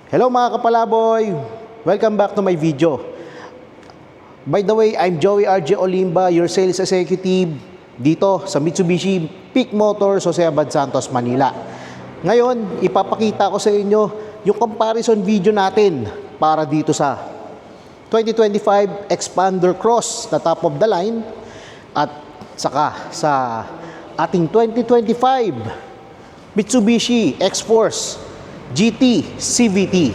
Hello mga kapalaboy! Welcome back to my video. By the way, I'm Joey RJ Olimba, your sales executive dito sa Mitsubishi Peak Motors, Jose Abad Santos, Manila. Ngayon, ipapakita ko sa inyo yung comparison video natin para dito sa 2025 Xpander Cross na top of the line at saka sa ating 2025 Mitsubishi X-Force GT CVT.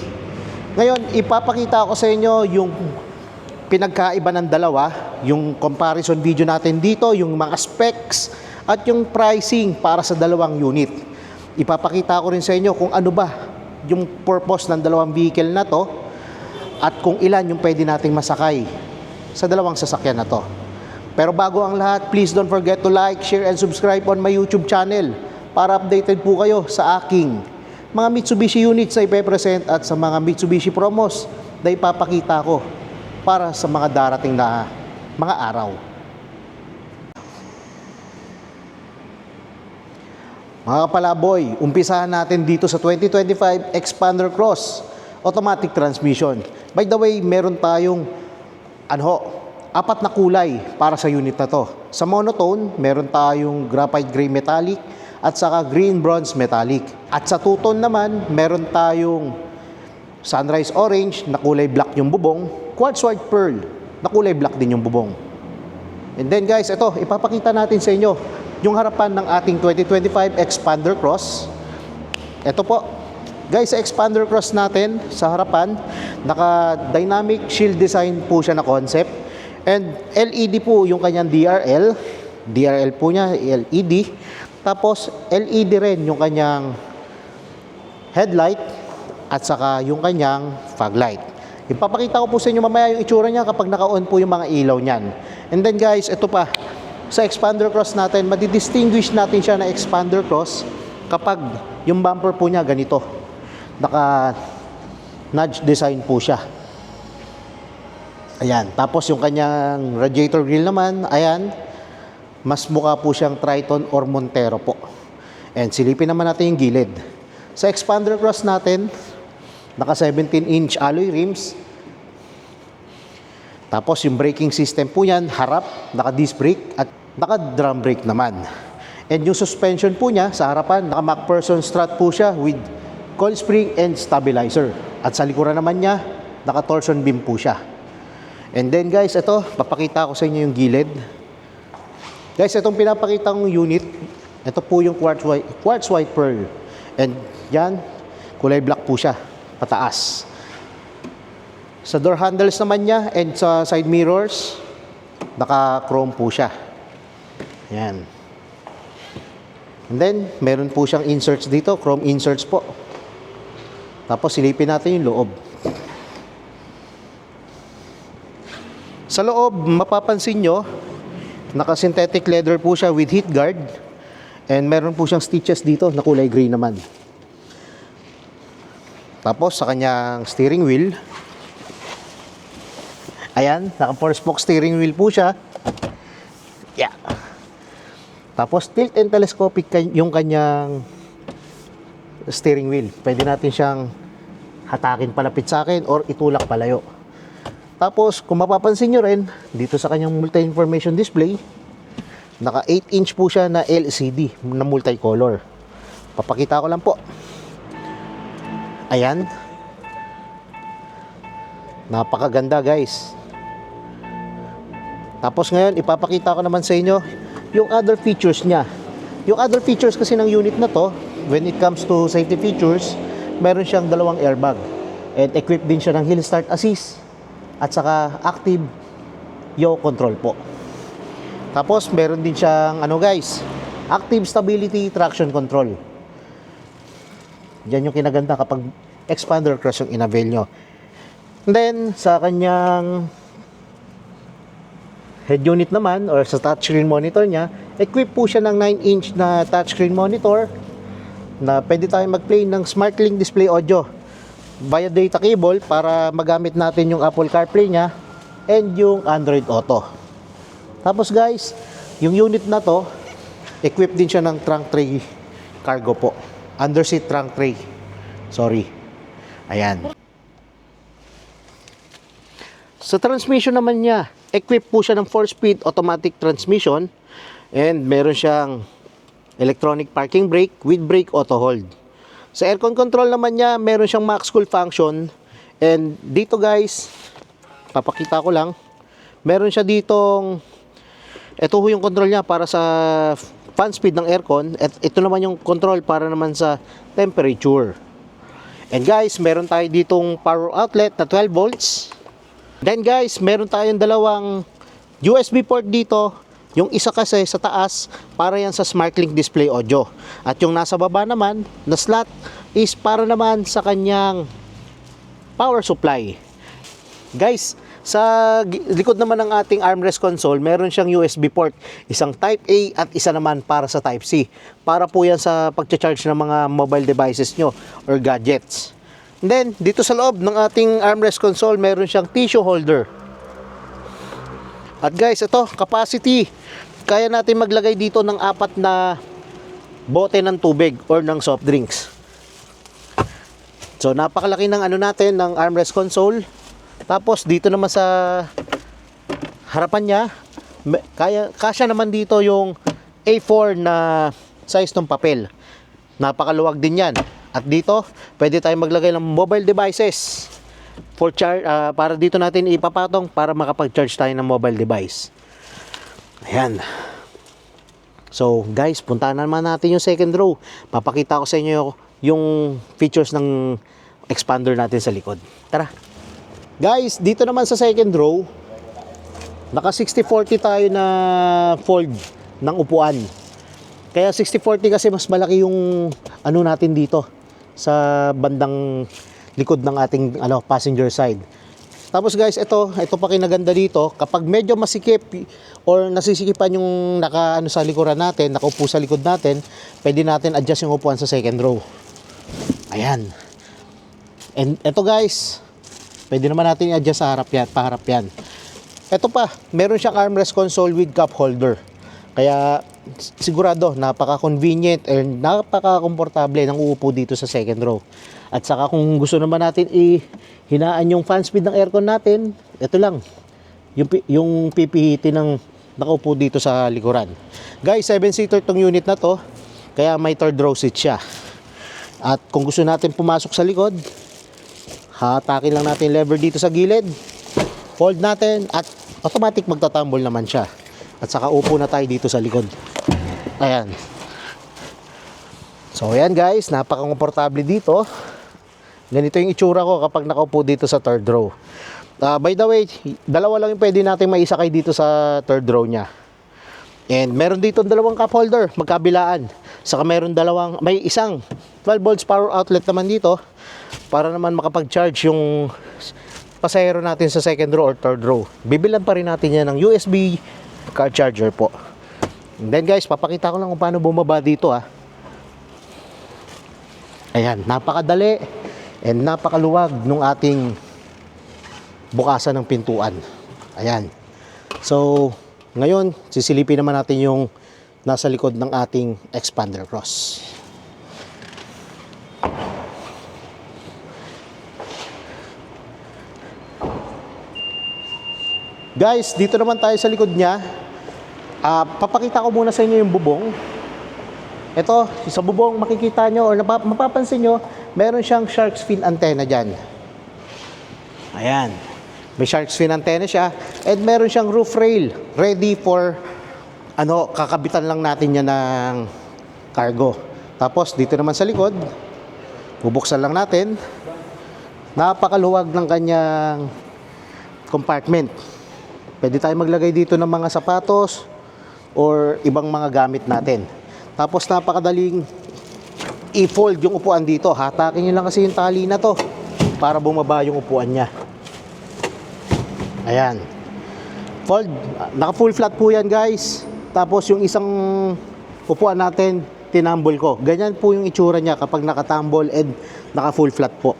Ngayon, ipapakita ko sa inyo yung pinagkaiba ng dalawa, yung comparison video natin dito, yung mga specs at yung pricing para sa dalawang unit. Ipapakita ko rin sa inyo kung ano ba yung purpose ng dalawang vehicle na to at kung ilan yung pwede nating masakay sa dalawang sasakyan na to. Pero bago ang lahat, please don't forget to like, share, and subscribe on my YouTube channel para updated po kayo sa aking mga Mitsubishi units na ipepresent at sa mga Mitsubishi promos na ipapakita ko para sa mga darating na mga araw. Mga kapalaboy, umpisahan natin dito sa 2025 Xpander Cross automatic transmission. By the way, meron tayong apat na kulay para sa unit na to. Sa monotone, meron tayong graphite gray metallic at saka green bronze metallic. At sa two-tone naman, meron tayong sunrise orange na kulay black yung bubong, quartz white pearl na kulay black din yung bubong. And then guys, ito, ipapakita natin sa inyo yung harapan ng ating 2025 Xpander Cross. Ito po, guys, sa Xpander Cross natin, sa harapan, naka-dynamic shield design po siya na concept. And LED po yung kanyang DRL. DRL po niya, LED. Tapos, LED rin yung kanyang headlight at saka yung kanyang fog light. Ipapakita ko po sa inyo mamaya yung itsura niya kapag naka-on po yung mga ilaw niyan. And then guys, ito pa, sa Xpander Cross natin, madidistinguish natin siya na Xpander Cross kapag yung bumper po niya ganito. Naka-nudge design po siya. Ayan. Tapos yung kanyang radiator grill naman, ayan, mas mukha po siyang Triton or Montero po. And silipin naman natin yung gilid. Sa Xpander Cross natin, naka 17-inch alloy rims. Tapos yung braking system po yan, harap, naka disc brake at naka drum brake naman. And yung suspension po niya sa harapan, naka MacPherson strut po siya with coil spring and stabilizer. At sa likuran naman niya, naka torsion beam po siya. And then guys, ito, papakita ko sa inyo yung gilid. Guys, itong pinapakita kong unit, ito po yung quartz white pearl. And yan, kulay black po siya, pataas. Sa door handles naman niya and sa side mirrors, naka-chrome po siya. Yan. And then, meron po siyang inserts dito, chrome inserts po. Tapos, silipin natin yung loob. Sa loob, mapapansin nyo, naka-synthetic leather po siya with heat guard. And meron po siyang stitches dito na kulay gray naman. Tapos sa kanyang steering wheel, ayan, naka 4-spoke steering wheel po siya. Yeah. Tapos tilt and telescopic yung kanyang steering wheel. Pwede natin siyang hatakin palapit sa akin or itulak palayo. Tapos, kung mapapansin nyo rin, dito sa kanyang multi-information display, naka 8-inch po siya na LCD na multicolor. Papakita ko lang po. Ayan. Napakaganda guys. Tapos ngayon, ipapakita ko naman sa inyo yung other features niya. Yung other features kasi ng unit na to, when it comes to safety features, meron siyang dalawang airbag. And equipped din siya ng hill start assist at saka active yaw control po. Tapos meron din siyang active stability traction control. Yan yung kinaganda kapag Xpander Cross yung in-avail nyo. And then sa kanyang head unit naman or sa touchscreen monitor niya, equipped po siya ng 9-inch na touchscreen monitor na pwede tayong mag-play ng SmartLink display audio via data cable para magamit natin yung Apple CarPlay niya and yung Android Auto. Tapos guys, yung unit na to, equipped din siya ng trunk tray cargo po. Underseat trunk tray. Sorry. Ayan. Sa transmission naman niya, equipped po siya ng 4-speed automatic transmission and meron siyang electronic parking brake with brake auto hold. Sa aircon control naman niya, meron siyang max cool function and dito guys, papakita ko lang, meron siya ditong, ito ho yung control niya para sa fan speed ng aircon at ito naman yung control para naman sa temperature. And guys, meron tayo ditong power outlet na 12 volts. Then guys, meron tayong dalawang USB port dito. Yung isa kasi sa taas, para yan sa SmartLink display audio. At yung nasa baba naman, na slot, is para naman sa kanyang power supply. Guys, sa likod naman ng ating armrest console, meron siyang USB port. Isang Type A at isa naman para sa Type C. Para po yan sa pagcha-charge ng mga mobile devices nyo or gadgets. And then, dito sa loob ng ating armrest console, meron siyang tissue holder. At guys, ito, capacity. Kaya natin maglagay dito ng 4 na bote ng tubig or ng soft drinks. So, napakalaki ng ano natin, ng armrest console. Tapos, dito naman sa harapan niya, kasya naman dito yung A4 na size ng papel. Napakaluwag din yan. At dito, pwede tayong maglagay ng mobile devices for charge, para dito natin ipapatong para makapag-charge tayo ng mobile device. Ayan. So, guys, puntahan naman natin yung second row. Papakita ko sa inyo yung features ng expander natin sa likod. Tara. Guys, dito naman sa second row, naka 60-40 tayo na fold ng upuan. Kaya 60-40 kasi mas malaki yung ano natin dito sa bandang likod ng ating passenger side. Tapos guys, ito pa kinaganda dito, kapag medyo masikip or nasisikipan yung sa likuran natin, nakaupo sa likod natin, pwede natin adjust yung upuan sa second row. Ayan. And ito guys, pwede naman natin i-adjust sa harap yan, paharap yan. Ito pa, meron siyang armrest console with cup holder. Kaya sigurado napaka-convenient and napaka-komportable ng uupo dito sa second row. At saka kung gusto naman natin hinaan yung fan speed ng aircon natin, ito lang yung pipihitin ng nakaupo dito sa likuran. Guys, 7-seater tong unit na to, kaya may third row seat siya. At kung gusto natin pumasok sa likod, hatakin lang natin lever dito sa gilid, fold natin at automatic magtatumble naman siya. At saka upo na tayo dito sa likod. Ayan. So ayan guys, napaka-komportable dito. Ganito yung itsura ko kapag nakaupo dito sa third row. By the way, dalawa lang yung pwede natin maisakay dito sa third row niya. And meron dito dalawang cup holder, magkabilaan. Saka meron may isang 12 volts power outlet naman dito para naman makapag-charge yung pasahero natin sa second row or third row. Bibilan pa rin natin yan ng USB car charger po. And then guys, papakita ko lang kung paano bumaba dito Ayan, napakadali and napakaluwag nung ating bukasan ng pintuan. Ayan. So, ngayon, sisilipin naman natin yung nasa likod ng ating expander cross. Guys, dito naman tayo sa likod niya. Papakita ko muna sa inyo yung bubong. Ito, sa bubong makikita nyo or mapapansin nyo, meron siyang shark's fin antenna dyan. Ayan. May shark's fin antenna siya. And meron siyang roof rail ready for kakabitan lang natin yan ng cargo. Tapos dito naman sa likod, bubuksan lang natin. Napakaluwag ng kanyang compartment. Pwede tayo maglagay dito ng mga sapatos or ibang mga gamit natin. Tapos napakadaling i-fold yung upuan dito. Hatakin nyo lang kasi yung tali na to para bumaba yung upuan niya. Ayan. Fold. Naka full flat po yan guys. Tapos yung isang upuan natin, tinambol ko. Ganyan po yung itsura niya kapag nakatambol and naka full flat po.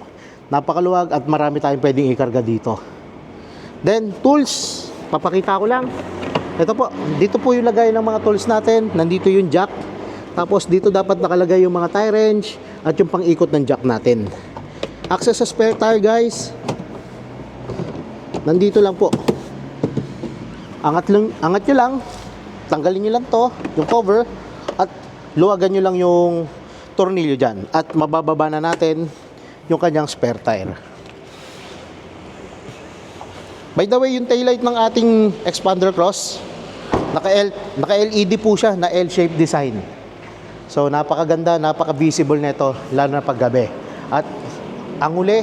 Napakaluwag at marami tayong pwedeng ikarga dito. Then tools. Papakita ko lang. Ito po, dito po yung lagay ng mga tools natin. Nandito yung jack. Tapos dito dapat nakalagay yung mga tie wrench at yung pang-ikot ng jack natin. Access sa spare tire, guys. Nandito lang po. Angat nyo lang. Tanggalin nyo lang to, yung cover, at luwagan nyo lang yung tornilyo dyan. At mabababa na natin yung kanyang spare tire. By the way, yung taillight ng ating expander cross, naka-LED po siya na L-shaped design. So napakaganda, napaka-visible nito, lalo na paggabi. At ang huli,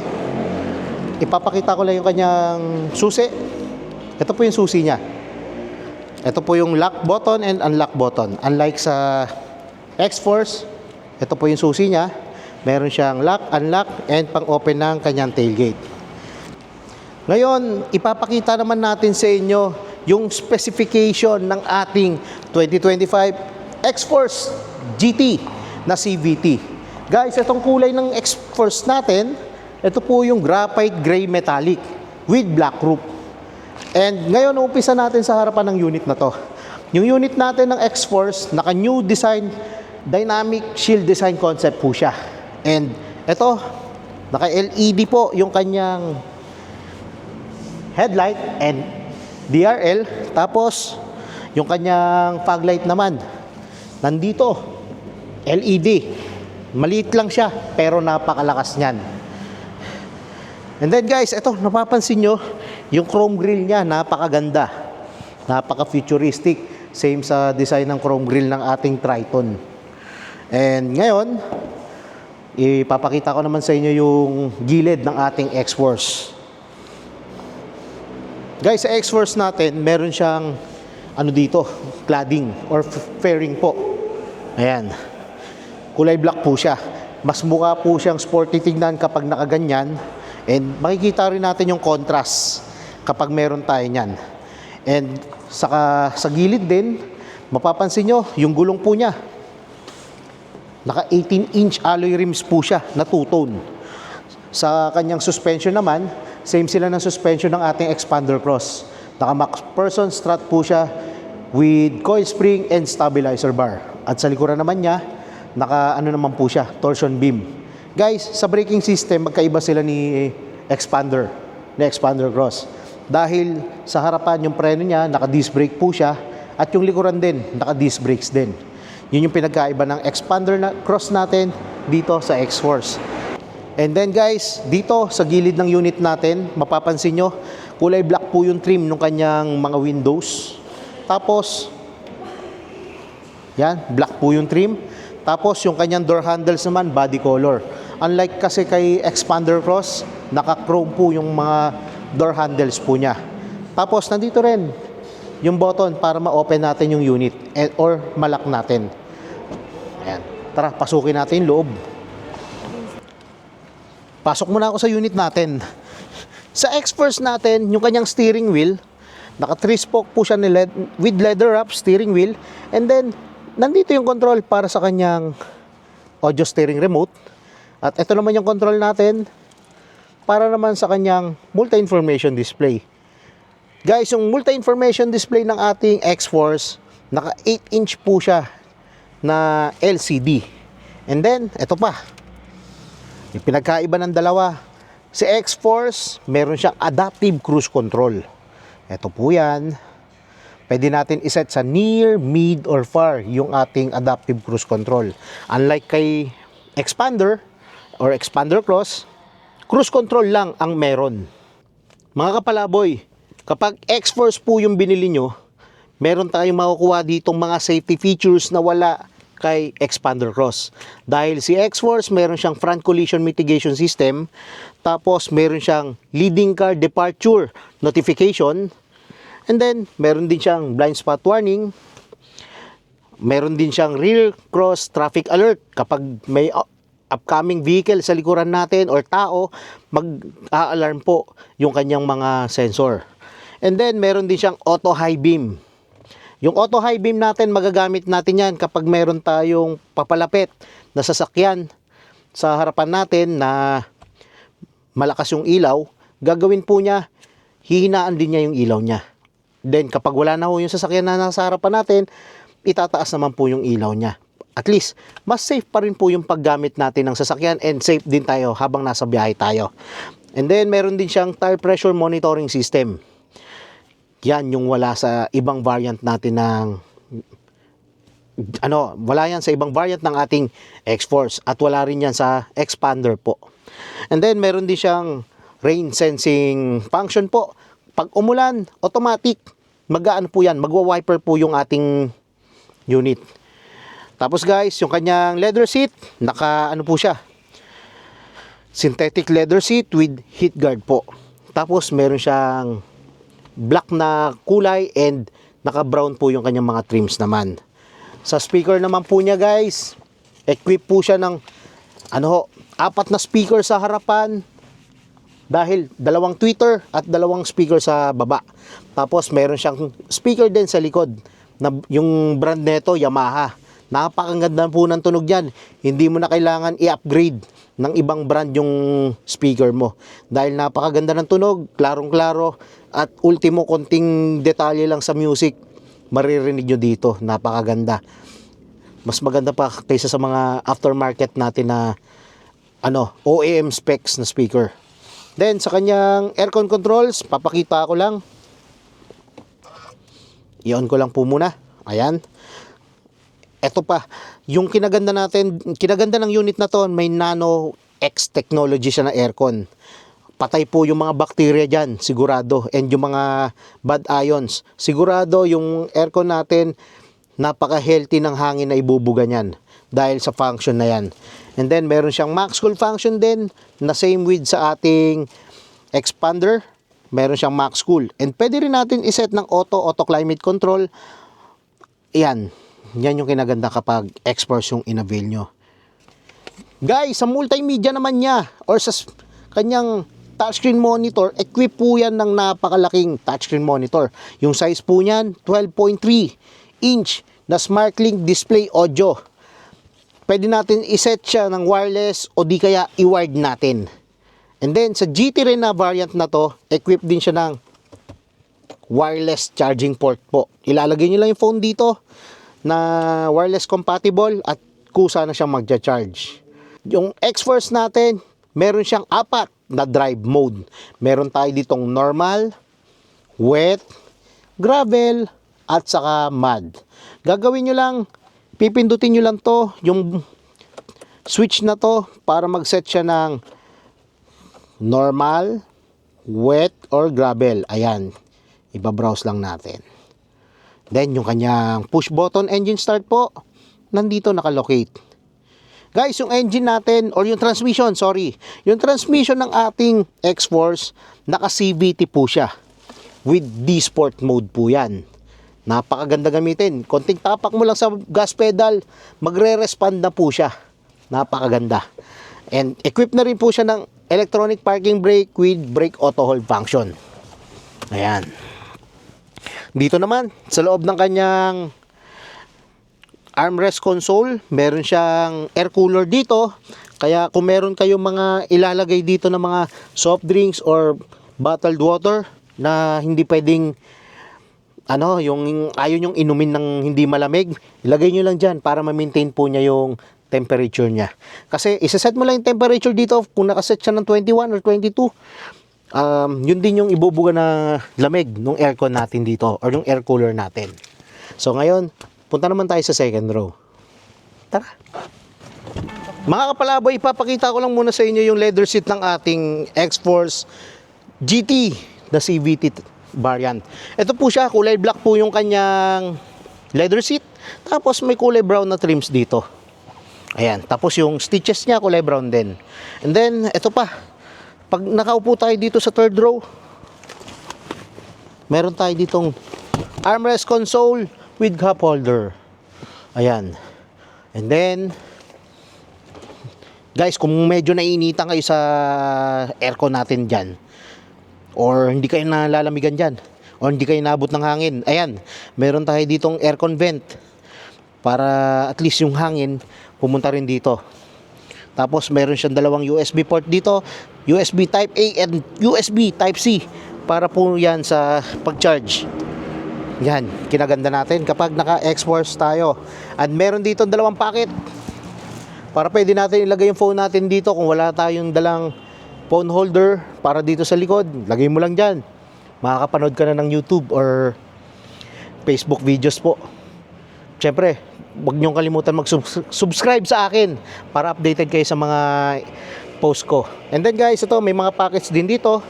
ipapakita ko lang yung kanyang susi. Ito po yung susi niya. Ito po yung lock button and unlock button. Unlike sa X-Force, ito po yung susi niya. Meron siyang lock, unlock, and pang-open ng kanyang tailgate. Ngayon, ipapakita naman natin sa inyo yung specification ng ating 2025 X-Force GT na CVT. Guys, itong kulay ng X-Force natin, ito po yung graphite gray metallic with black roof. And ngayon, umpisa natin sa harapan ng unit na to. Yung unit natin ng X-Force, naka-new design, dynamic shield design concept po siya. And ito, naka-LED po yung kanyang headlight and DRL. Tapos, yung kanyang fog light naman, nandito, LED. Maliit lang siya, pero napakalakas niyan. And then guys, ito, napapansin nyo, yung chrome grille niya, napakaganda. Napaka-futuristic. Same sa design ng chrome grille ng ating Triton. And ngayon, ipapakita ko naman sa inyo yung gilid ng ating X-Force. Guys, sa X-Force natin, meron siyang ano dito, cladding or fairing po. Ayan. Kulay black po siya. Mas mukha po siyang sporty tignan kapag nakaganyan. And makikita rin natin yung contrast kapag meron tayo niyan. And saka sa gilid din, mapapansin nyo, yung gulong po niya. Naka 18-inch alloy rims po siya na two-tone. Sa kanyang suspension naman, same sila ng suspension ng ating expander cross. Naka MacPherson strut po siya with coil spring and stabilizer bar. At sa likuran naman niya, naka ano naman po siya, torsion beam. Guys, sa braking system, magkaiba sila ni expander cross. Dahil sa harapan yung preno niya, naka-disc brake po siya, at yung likuran din, naka-disc brakes din. Yun yung pinagkaiba ng expander cross natin dito sa X-Force. And then guys, dito sa gilid ng unit natin, mapapansin nyo, kulay black po yung trim ng kanyang mga windows. Tapos, yan, black po yung trim. Tapos yung kanyang door handles naman, body color. Unlike kasi kay expander cross, naka-chrome po yung mga door handles po niya. Tapos nandito rin yung button para ma-open natin yung unit or ma-lock natin. Ayan. Tara, pasukin natin yung loob. Pasok muna ako sa unit natin. Sa X-Force natin, yung kanyang steering wheel, naka 3-spoke po siya with leather wrap steering wheel. And then, nandito yung control para sa kanyang audio steering remote. At ito naman yung control natin para naman sa kanyang multi-information display. Guys, yung multi-information display ng ating X-Force, naka 8-inch po siya na LCD. And then, ito pa. Yung pinagkaiba ng dalawa. Si X-Force, meron siyang adaptive cruise control. Ito po yan. Pwede natin iset sa near, mid, or far yung ating adaptive cruise control. Unlike kay Expander or Expander Cross, cruise control lang ang meron. Mga kapalaboy, kapag X-Force po yung binili nyo, meron tayong makukuha ditong mga safety features na wala kay Expander Cross. Dahil si X-Force, meron siyang front collision mitigation system, tapos meron siyang leading car departure notification, and then meron din siyang blind spot warning, meron din siyang rear cross traffic alert kapag may upcoming vehicle sa likuran natin or tao, mag-a-alarm po yung kanyang mga sensor. And then meron din siyang auto high beam. Yung auto high beam natin, magagamit natin yan kapag meron tayong papalapit na sasakyan sa harapan natin na malakas yung ilaw, gagawin po niya, hihinaan din niya yung ilaw niya. Then kapag wala na ho yung sasakyan na nasa harapan natin, itataas naman po yung ilaw niya. at least mas safe pa rin po yung paggamit natin ng sasakyan and safe din tayo habang nasa biyahe tayo. And then meron din siyang tire pressure monitoring system. Yan yung wala sa ibang variant natin ng wala yan sa ibang variant ng ating X-Force at wala rin yan sa Expander po. And then meron din siyang rain sensing function po. Pag umulan, automatic mag-aano po yan, magwa-wiper po yung ating unit. Tapos guys, yung kanyang leather seat, naka ano po siya, synthetic leather seat with heat guard po. Tapos meron siyang black na kulay and naka brown po yung kanyang mga trims naman. Sa speaker naman po niya guys, equip po siya ng 4 na speaker sa harapan dahil 2 tweeter at 2 speaker sa baba. Tapos meron siyang speaker din sa likod na yung brand nito Yamaha. Napakaganda po ng tunog yan. Hindi mo na kailangan i-upgrade ng ibang brand yung speaker mo dahil napakaganda ng tunog, klarong-klaro at ultimo konting detalye lang sa music maririnig nyo dito. Napakaganda. Mas maganda pa kaysa sa mga aftermarket natin na OEM specs na speaker. Then sa kanyang aircon controls, papakita ko lang. I-on ko lang po muna. Ayan. Ito pa, yung kinaganda ng unit na to, may Nano X technology siya na aircon. Patay po yung mga bakterya dyan, sigurado. And yung mga bad ions. Sigurado yung aircon natin, napaka-healthy ng hangin na ibubuga niyan. Dahil sa function na yan. And then, meron siyang max cool function din, na same with sa ating Expander. Meron siyang max cool. And pwede rin natin iset ng auto climate control. Yan yung kinaganda kapag X-Force yung inavail nyo. Guys, sa multimedia naman niya, or sa kanyang touchscreen monitor, equip po yan ng napakalaking touchscreen monitor. Yung size po niyan, 12.3 inch na SmartLink display audio. Pwede natin iset siya ng wireless o di kaya i-wired natin. And then sa GT rin na variant na to, equip din siya ng wireless charging port po. Ilalagay nyo lang yung phone dito na wireless compatible at kusa na siyang magcha-charge. Yung X-Force natin, meron siyang 4 na drive mode. Meron tayo ditong normal, wet, gravel, at saka mud. Gagawin nyo lang, pipindutin nyo lang to, yung switch na to, para mag-set siya ng normal, wet, or gravel. Ayan, ibabrowse lang natin. Then, yung kanyang push button engine start po, nandito nakalocate. Guys, yung engine natin, or yung transmission, yung transmission ng ating X-Force, naka-CVT po siya. With D-Sport mode po yan. Napakaganda gamitin. Konting tapak mo lang sa gas pedal, magre-respond na po siya. Napakaganda. And equipped na rin po siya ng electronic parking brake with brake auto hold function. Ayan. Dito naman, sa loob ng kanyang armrest console, meron siyang air cooler dito. Kaya kung meron kayong mga ilalagay dito ng mga soft drinks or bottled water na hindi pwedeng yung ayaw nyong inumin ng hindi malamig, ilagay nyo lang dyan para ma-maintain po niya yung temperature niya. Kasi isaset mo lang yung temperature dito kung nakaset siya ng 21 or 22. Yun din yung ibubuga na lamig ng aircon natin dito or yung air cooler natin. So ngayon, punta naman tayo sa second row. Tara. Mga kapalaboy, ipapakita ko lang muna sa inyo yung leather seat ng ating X-Force GT na CVT variant. Ito po siya, kulay black po yung kanyang leather seat. Tapos may kulay brown na trims dito. Ayan, tapos yung stitches niya kulay brown din. And then, ito pa. Pag nakaupo tayo dito sa third row, meron tayo ditong armrest console with cup holder. Ayan. And then, guys, kung medyo naiinitan kayo sa aircon natin dyan, or hindi kayo nalalamigan dyan, or hindi kayo naabot ng hangin, ayan, meron tayo ditong aircon vent para at least yung hangin pumunta rin dito. Tapos meron siyang 2 USB port dito, USB Type A and USB Type C para po yan sa pag-charge. Yan, kinaganda natin kapag naka-X-Force tayo. At meron dito dalawang packet. Para pwede natin ilagay yung phone natin dito kung wala tayong dalang phone holder para dito sa likod. Lagay mo lang dyan. Makakapanood ka na ng YouTube or Facebook videos po. Siyempre, huwag niyong kalimutan mag-subscribe sa akin para updated kayo sa mga post ko. And then guys, ito may mga packets din dito.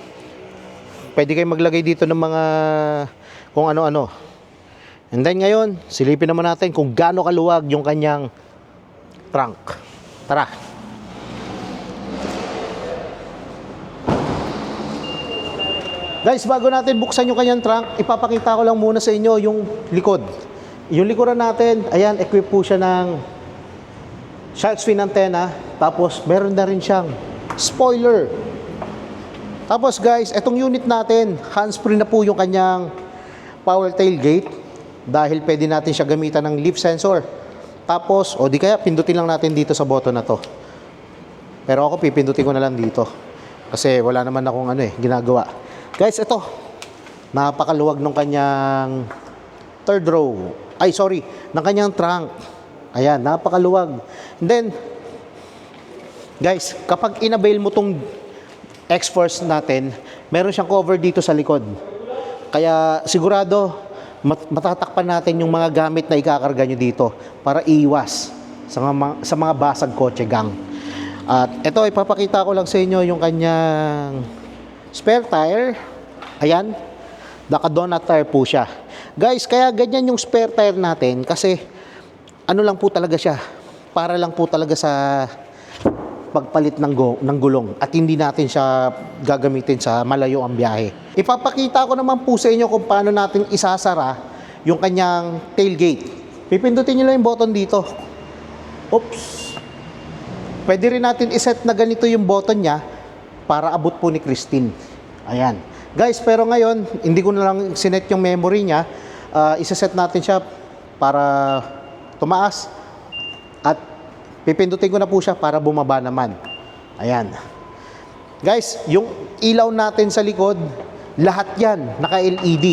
Pwede kayo maglagay dito ng mga kung ano-ano. And then ngayon, silipin naman natin kung gaano kaluwag yung kanyang trunk. Tara. Guys, bago natin buksan yung kanyang trunk, ipapakita ko lang muna sa inyo yung likod. Yung likuran natin, ayan, equip po siya ng shark fin antenna. Tapos, meron na rin siyang spoiler. Tapos guys, etong unit natin, hands-free na po yung kanyang power tailgate. Dahil pwede natin siya gamitan ng leaf sensor. Tapos, o di kaya, pindutin lang natin dito sa button na to. Pero ako, pipindutin ko na lang dito. Kasi wala naman akong ginagawa. Guys, ito. Napakaluwag ng kanyang third row. Ay, sorry. Ng kanyang trunk. Ayan, napakaluwag. And then, guys, kapag inavail mo tong X-Force natin, meron siyang cover dito sa likod. Kaya sigurado, matatakpan natin yung mga gamit na ikakarga nyo dito para iwas sa mga basag kotse gang. At ito, ipapakita ko lang sa inyo yung kanyang spare tire. Ayan, naka-donut tire po siya. Guys, kaya ganyan yung spare tire natin kasi ano lang po talaga siya, para lang po talaga sa pagpalit ng gulong at hindi natin siya gagamitin sa malayo ang biyahe. Ipapakita ko naman po sa inyo kung paano natin isasara yung kanyang tailgate. Pipindutin nyo lang yung button dito. Oops! Pwede rin natin iset na ganito yung button niya para abot po ni Christine. Ayan. Guys, pero ngayon, hindi ko na lang sinet yung memory niya. Isaset natin siya para tumaas at pipindutin ko na po siya para bumaba naman. Ayan. Guys, yung ilaw natin sa likod, lahat yan naka-LED.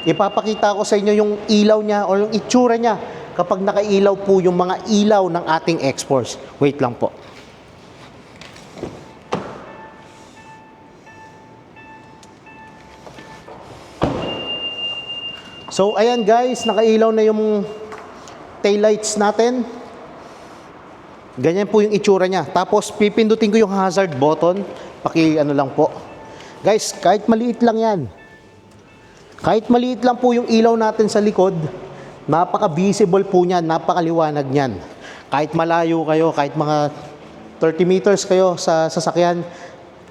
Ipapakita ko sa inyo yung ilaw niya o yung itsura niya kapag nakailaw po yung mga ilaw ng ating X-Force. Wait lang po. So, ayan guys, nakailaw na yung taillights natin. Ganyan po yung itsura niya. Tapos, pipindutin ko yung hazard button. Lang po. Guys, kahit maliit lang yan. Kahit maliit lang po yung ilaw natin sa likod, napaka-visible po niyan, napakaliwanag niyan. Kahit malayo kayo, kahit mga 30 meters kayo sa sasakyan,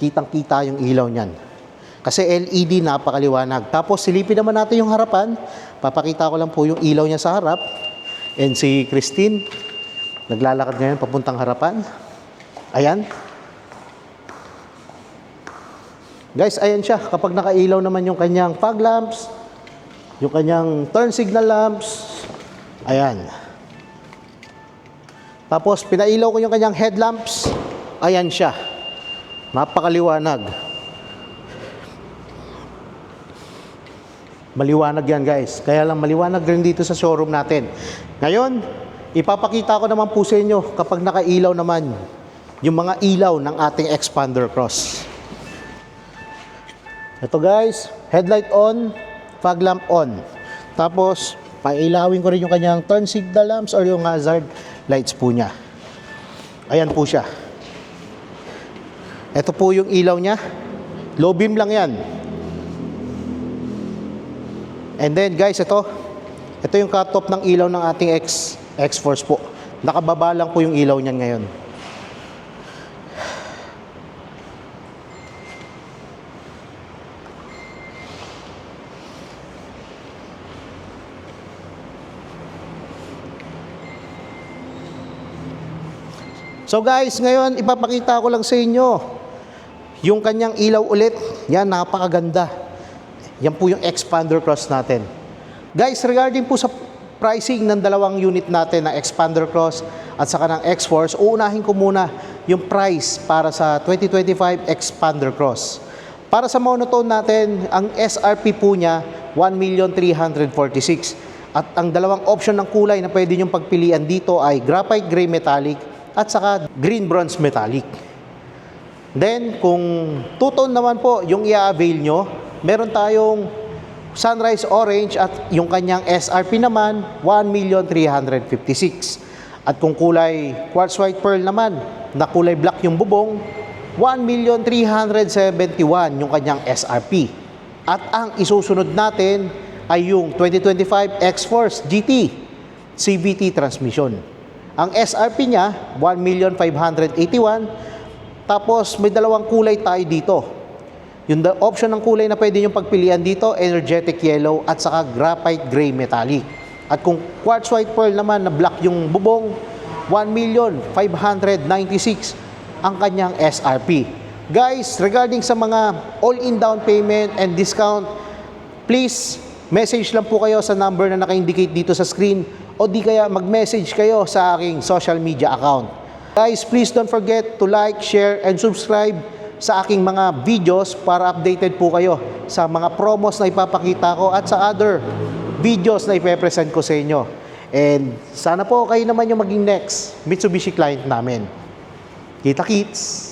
kitang-kita yung ilaw niyan. Kasi LED, napakaliwanag. Tapos, silipin naman natin yung harapan. Papakita ko lang po yung ilaw niya sa harap. And si Christine, naglalakad ngayon papuntang harapan. Ayan. Guys, ayan siya. Kapag nakailaw naman yung kanyang fog lamps, yung kanyang turn signal lamps, ayan. Tapos, pinailaw ko yung kanyang headlamps. Ayan siya. Napakaliwanag. Maliwanag yan guys. Kaya lang maliwanag rin dito sa showroom natin. Ngayon, ipapakita ko naman po sa inyo kapag nakailaw naman yung mga ilaw ng ating expander cross. Ito guys, headlight on, fog lamp on. Tapos, pailawin ko rin yung kanyang turn signal lamps or yung hazard lights po niya. Ayan po siya. Ito po yung ilaw niya. Low beam lang yan. And then guys, ito yung cut-off ng ilaw ng ating X-Force po. Nakababa lang po yung ilaw niyan ngayon. So guys, ngayon ipapakita ko lang sa inyo yung kanyang ilaw ulit. Yan, napakaganda. Yan po yung expander cross natin. Guys, regarding po sa pricing ng dalawang unit natin na expander cross at saka ng X-Force, uunahin ko muna yung price para sa 2025 expander cross. Para sa monotone natin, ang SRP po niya, 1,346,000. At ang dalawang option ng kulay na pwede niyong pagpilian dito ay graphite gray metallic at saka green bronze metallic. Then, kung two-tone naman po yung i-avail nyo, meron tayong sunrise orange at yung kanyang SRP naman, 1,356,000. At kung kulay quartz white pearl naman, na kulay black yung bubong, 1,371,000 yung kanyang SRP. At ang isusunod natin ay yung 2025 X-Force GT CVT transmission. Ang SRP niya, 1,581,000. Tapos may dalawang kulay tayo dito. Yung option ng kulay na pwede nyo pagpilian dito, energetic yellow at saka graphite gray metallic. At kung quartz white pearl naman na black yung bubong, 1,596,000 ang kanyang SRP. Guys, regarding sa mga all-in down payment and discount, please message lang po kayo sa number na naka-indicate dito sa screen o di kaya mag-message kayo sa aking social media account. Guys, please don't forget to like, share, and subscribe sa aking mga videos para updated po kayo sa mga promos na ipapakita ko at sa other videos na ipepresent ko sa inyo. And sana po kayo naman yung maging next Mitsubishi client namin. Kita-kits!